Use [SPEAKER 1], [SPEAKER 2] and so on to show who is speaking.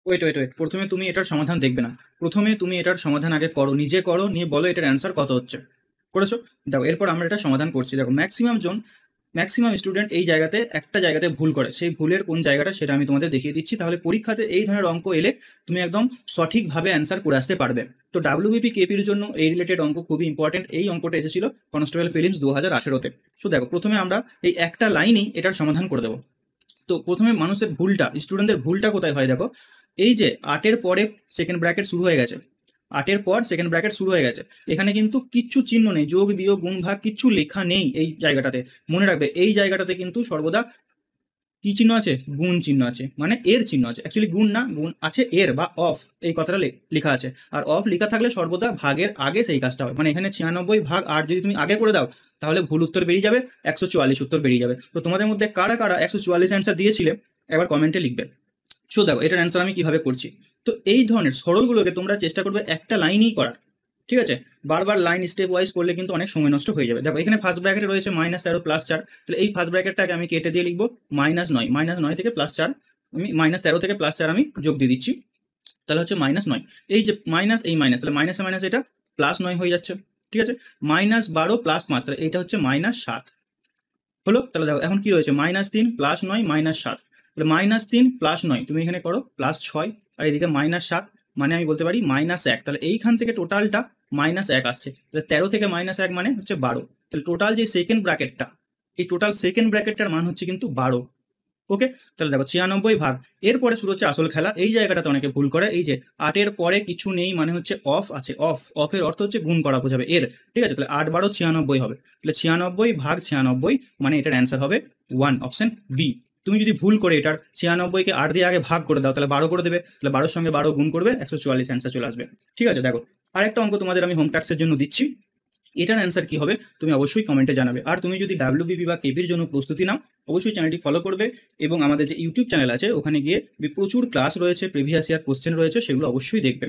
[SPEAKER 1] Wait wait wait, প্রথমে তুমি এটার সমাধান দেখবে না। প্রথমে তুমি এটার সমাধান আগে করো, নিজে করো, নিয়ে বলো এটার অ্যান্সার কত হচ্ছে। করেছো? দেখো এরপর আমরা এটা সমাধান করছি। দেখো ম্যাক্সিমাম স্টুডেন্ট এই জায়গাতে একটা জায়গাতে ভুল করে, সেই ভুলের কোন জায়গাটা সেটা আমি তোমাদের দেখিয়ে দিচ্ছি, তাহলে পরীক্ষাতে এই ধরনের অঙ্ক এলে তুমি একদম সঠিকভাবে অ্যান্সার করে আসতে পারবে। তো ডাব্লিউবিপি কেপির জন্য এই রিলেটেড অঙ্ক খুবই ইম্পর্টেন্ট। এই অঙ্কটা এসেছিল কনস্টেবল প্রিলিমস 2018-তে। সো দেখো প্রথমে আমরা এই একটা লাইনেই এটার সমাধান করে দেবো। তো প্রথমে মানুষের ভুলটা, স্টুডেন্টদের ভুলটা কোথায় হয় দেখো, এই যে 8-এর পরে সেকেন্ড ব্র্যাকেট শুরু হয়ে গেছে, 8-এর পর সেকেন্ড ব্র্যাকেট শুরু হয়ে গেছে, এখানে কিন্তু কিচ্ছু চিহ্ন নেই, যোগ বিয়োগ গুণ ভাগ কিচ্ছু লেখা নেই এই জায়গাটাতে। মনে রাখবে এই জায়গাটাতে কিন্তু সর্বদা কি চিহ্ন আছে, গুণ চিহ্ন আছে, মানে এর চিহ্ন আছে। অ্যাকচুয়ালি গুণ না, গুণ আছে এর বা অফ, এই কথাটা লেখা আছে। আর অফ লেখা থাকলে সর্বদা ভাগের আগে সেই কাজটা হয়, মানে এখানে 96 ভাগ 8 যদি তুমি আগে করে দাও তাহলে ভুল উত্তর বেরিয়ে যাবে, 144 উত্তর বেরিয়ে যাবে। তো তোমাদের মধ্যে কারা কারা 144 অ্যান্সার দিয়েছিলে একবার কমেন্টে লিখবে। সো দেখো এটার অ্যান্সার আমি কিভাবে করছি। তো এই ধরনের সরলগুলোকে তোমরা চেষ্টা করবে একটা লাইনেই করার, ঠিক আছে? বারবার লাইন স্টেপ ওয়াইজ করলে কিন্তু অনেক সময় নষ্ট হয়ে যাবে। দেখো এখানে ফার্স্ট ব্র্যাকেটে রয়েছে -13 + 4, তাহলে এই ফার্স্ট ব্র্যাকেটটাকে আমি কেটে দিয়ে লিখবো -9, -9 থেকে +4, আমি -13 থেকে +4 আমি যোগ দিয়ে দিচ্ছি, তাহলে হচ্ছে -9। এই যে মাইনাস, এই মাইনাস, তাহলে মাইনাসে মাইনাস এটা +9 হয়ে যাচ্ছে, ঠিক আছে? -12 + 5, তাহলে এইটা হচ্ছে -7 হলো। তাহলে দেখো এখন কি রয়েছে, -3 + 9 -7, তাহলে -3 + 9 তুমি এখানে করো +6, আর এদিকে -7, মানে আমি বলতে পারি -1। তাহলে এইখান থেকে টোটালটা -1 আসছে, তাহলে 13 থেকে -1 মানে হচ্ছে 12। তাহলে টোটাল যে সেকেন্ড ব্র্যাকেটটা, এই টোটাল সেকেন্ড ব্র্যাকেটটার মান হচ্ছে কিন্তু 12। ওকে, তাহলে দেখো 96 ভাগ, এরপরে শুরু হচ্ছে আসল খেলা। এই জায়গাটাতে অনেকে ভুল করে, এই যে 8-এর পরে কিছু নেই মানে হচ্ছে অফ আছে, অফের অর্থ হচ্ছে গুণ করা বোঝাবে এর, ঠিক আছে? তাহলে 8 × 12 = 96 হবে, তাহলে 96 ভাগ 96, মানে এটার অ্যান্সার হবে 1, অপশন বি। তুমি যদি ভুল করে এটার 96কে 8 দিয়ে আগে ভাগ করে দাও তাহলে 12 করে দেবে, তাহলে 12-র সঙ্গে 12 গুণ করবে, 144 অ্যান্সার চলে আসবে। ঠিক আছে, দেখো আরেকটা অঙ্ক তোমাদের আমি হোম টাস্কের জন্য দিচ্ছি, এটার অ্যান্সার কি হবে তুমি অবশ্যই কমেন্টে জানাবে। আর তুমি যদি ডাব্লিউবিপি বা কেপির জন্য প্রস্তুতি নাও অবশ্যই চ্যানেলটি ফলো করবে, এবং আমাদের যে ইউটিউব চ্যানেল আছে ওখানে গিয়ে প্রচুর ক্লাস রয়েছে, প্রিভিয়াস ইয়ার কোশ্চেন রয়েছে, সেগুলো অবশ্যই দেখবে।